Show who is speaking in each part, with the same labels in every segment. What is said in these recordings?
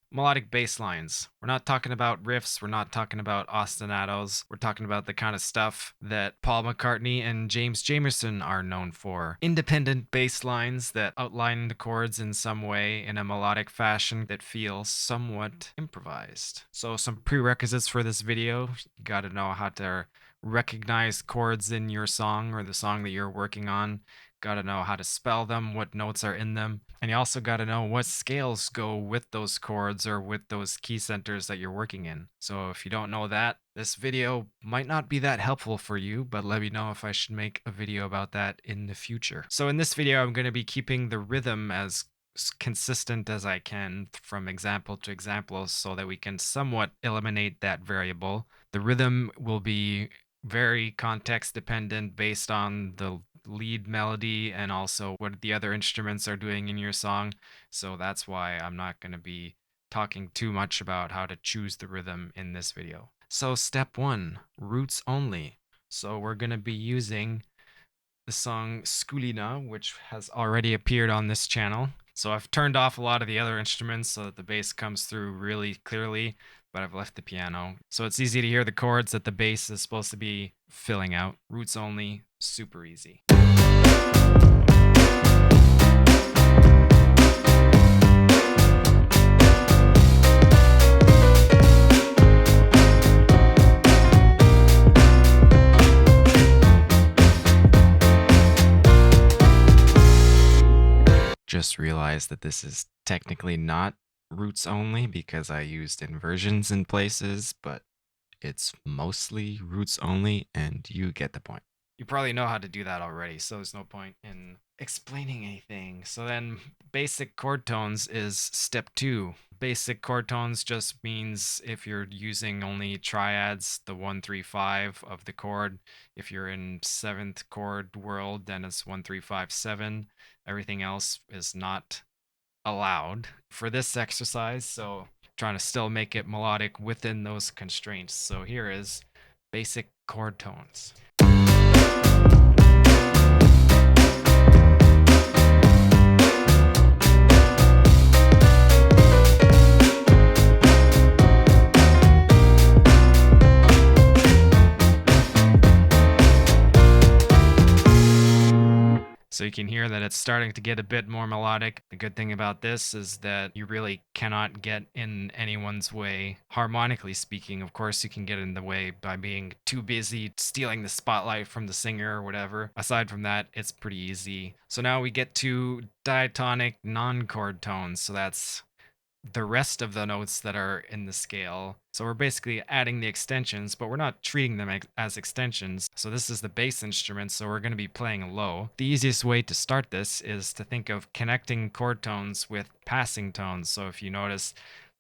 Speaker 1: Melodic bass lines. We're not talking about riffs, we're not talking about ostinatos. We're talking about the kind of stuff that Paul McCartney and James Jamerson are known for. Independent bass lines that outline the chords in some way in a melodic fashion that feels somewhat improvised. So some prerequisites for this video, you gotta know how to recognize chords in your song or the song that you're working on. Got to know how to spell them, what notes are in them, and you also got to know what scales go with those chords or with those key centers that you're working in. So if you don't know that, this video might not be that helpful for you, but let me know if I should make a video about that in the future. So in this video, I'm going to be keeping the rhythm as consistent as I can from example to example so that we can somewhat eliminate that variable. The rhythm will be very context dependent based on the lead melody and also what the other instruments are doing in your song. So that's why I'm not going to be talking too much about how to choose the rhythm in this video. So step 1, roots only. So we're going to be using the song Skulina, which has already appeared on this channel. So I've turned off a lot of the other instruments so that the bass comes through really clearly, but I've left the piano. So it's easy to hear the chords that the bass is supposed to be filling out. Roots only, super easy. Just realized that this is technically not roots only because I used inversions in places, but it's mostly roots only, and you get the point. You probably know how to do that already, so there's no point in explaining anything. So then basic chord tones is step 2. Basic chord tones just means if you're using only triads, the 1, 3, 5 of the chord. If you're in 7th chord world, then it's 1, 3, 5, 7. Everything else is not allowed for this exercise, so trying to still make it melodic within those constraints. So here is basic chord tones. So you can hear that it's starting to get a bit more melodic. The good thing about this is that you really cannot get in anyone's way, harmonically speaking. Of course, you can get in the way by being too busy stealing the spotlight from the singer or whatever. Aside from that, it's pretty easy. So now we get to diatonic non-chord tones. So that's the rest of the notes that are in the scale. So we're basically adding the extensions, but we're not treating them as extensions. So this is the bass instrument, so we're going to be playing low. The easiest way to start this is to think of connecting chord tones with passing tones. So if you notice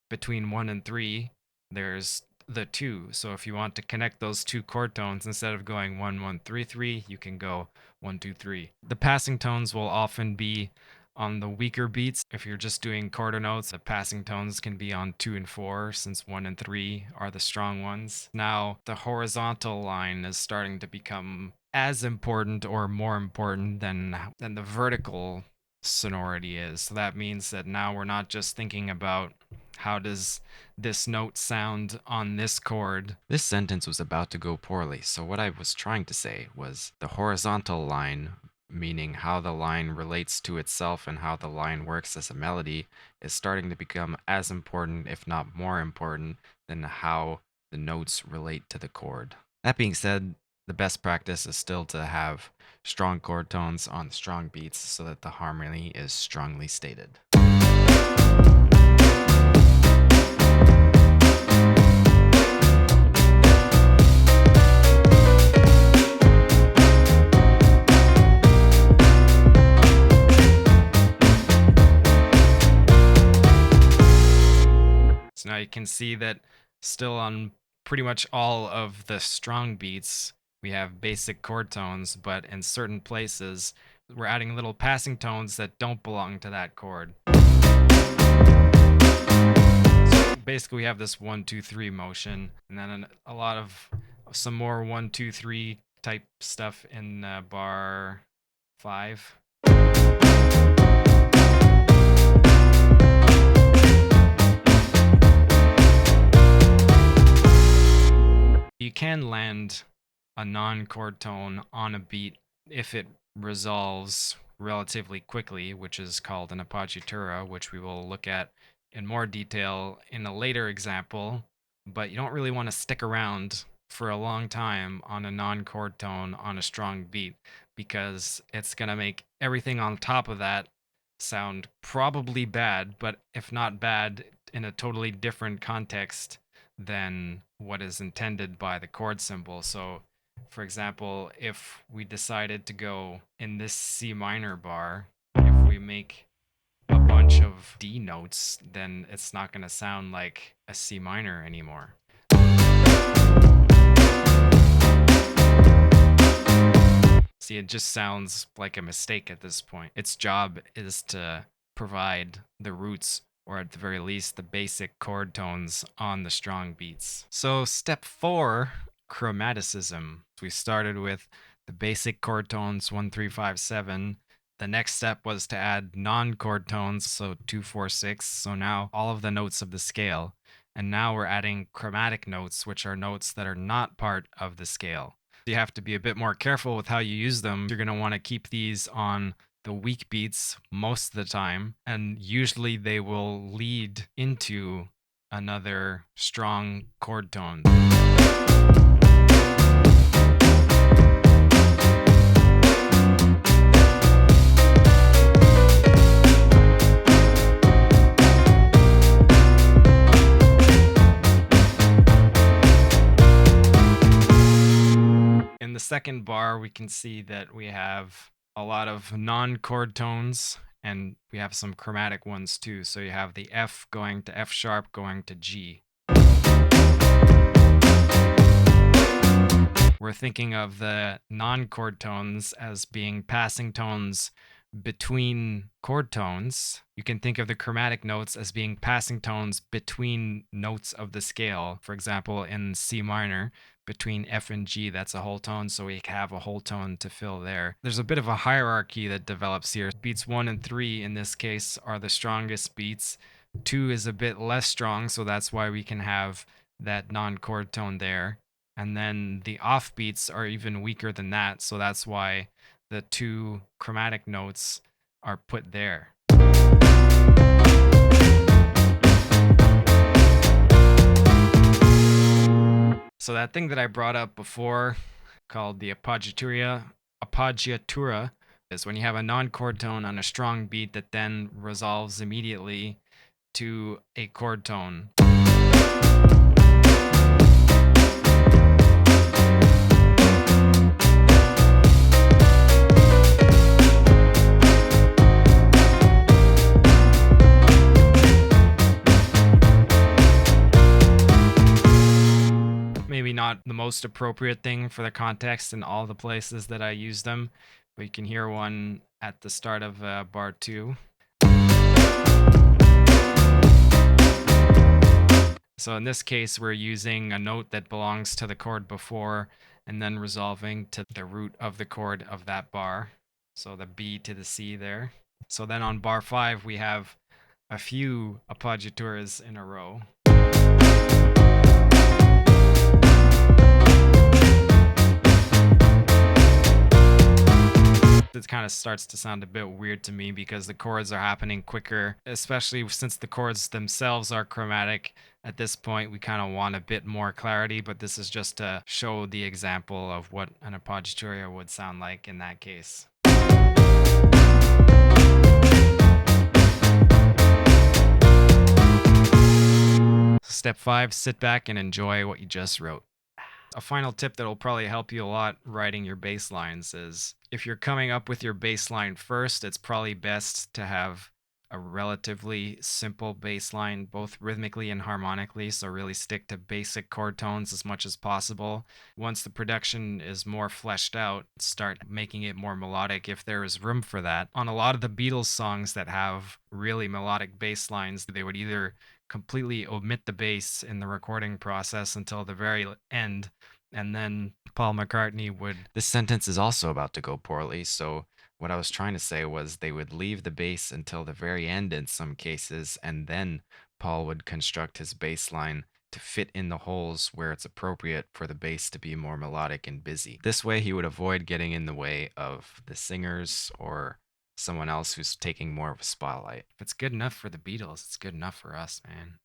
Speaker 1: between 1 and 3, there's the 2. So if you want to connect those two chord tones, instead of going 1, 1, 3, 3, you can go 1, 2, 3. The passing tones will often be on the weaker beats. If you're just doing quarter notes, the passing tones can be on 2 and 4, since 1 and 3 are the strong ones. Now, the horizontal line is starting to become as important or more important than the vertical sonority is. So that means that now we're not just thinking about how does this note sound on this chord. This sentence was about to go poorly, so what I was trying to say was the horizontal line, meaning how the line relates to itself and how the line works as a melody, is starting to become as important, if not more important, than how the notes relate to the chord. That being said, the best practice is still to have strong chord tones on strong beats so that the harmony is strongly stated. So now you can see that still on pretty much all of the strong beats, we have basic chord tones, but in certain places, we're adding little passing tones that don't belong to that chord. So basically, we have this 1, 2, 3 motion, and then a lot of some more 1, 2, 3 type stuff in bar 5. can land a non-chord tone on a beat if it resolves relatively quickly, which is called an appoggiatura, which we will look at in more detail in a later example. But you don't really want to stick around for a long time on a non-chord tone on a strong beat, because it's going to make everything on top of that sound probably bad, but if not bad, in a totally different context than what is intended by the chord symbol. So, for example, if we decided to go in this C minor bar, if we make a bunch of D notes, then it's not going to sound like a C minor anymore. See, it just sounds like a mistake at this point. Its job is to provide the roots, or at the very least, the basic chord tones on the strong beats. So, step 4, chromaticism. We started with the basic chord tones 1, 3, 5, 7. The next step was to add non-chord tones, so 2, 4, 6. So now all of the notes of the scale. And now we're adding chromatic notes, which are notes that are not part of the scale. You have to be a bit more careful with how you use them. You're going to want to keep these on the weak beats most of the time, and usually they will lead into another strong chord tone. In the second bar, we can see that we have a lot of non-chord tones, and we have some chromatic ones too. So you have the F going to F sharp going to G. We're thinking of the non-chord tones as being passing tones between chord tones. You can think of the chromatic notes as being passing tones between notes of the scale. For example, in C minor, between F and G, that's a whole tone, so we have a whole tone to fill there. There's a bit of a hierarchy that develops here. Beats 1 and 3 in this case are the strongest beats. 2 is a bit less strong, so that's why we can have that non-chord tone there. And then the off beats are even weaker than that, so that's why the 2 chromatic notes are put there. So that thing that I brought up before, called the appoggiatura, is when you have a non-chord tone on a strong beat that then resolves immediately to a chord tone. Maybe not the most appropriate thing for the context in all the places that I use them, but you can hear one at the start of bar 2. So in this case, we're using a note that belongs to the chord before and then resolving to the root of the chord of that bar. So the B to the C there. So then on bar 5, we have a few appoggiaturas in a row. It kind of starts to sound a bit weird to me because the chords are happening quicker, especially since the chords themselves are chromatic. At this point, we kind of want a bit more clarity, but this is just to show the example of what an appoggiatura would sound like in that case. Step 5, sit back and enjoy what you just wrote. A final tip that will probably help you a lot writing your bass lines is if you're coming up with your bass line first, it's probably best to have a relatively simple bass line, both rhythmically and harmonically. So really stick to basic chord tones as much as possible. Once the production is more fleshed out, start making it more melodic if there is room for that. On a lot of the Beatles songs that have really melodic bass lines, they would either completely omit the bass in the recording process until the very end, and then Paul McCartney would... This sentence is also about to go poorly, so what I was trying to say was they would leave the bass until the very end in some cases, and then Paul would construct his bass line to to fit in the holes where it's appropriate for the bass to be more melodic and busy. This way, he would avoid getting in the way of the singers or someone else who's taking more of a spotlight. If it's good enough for the Beatles, it's good enough for us, man.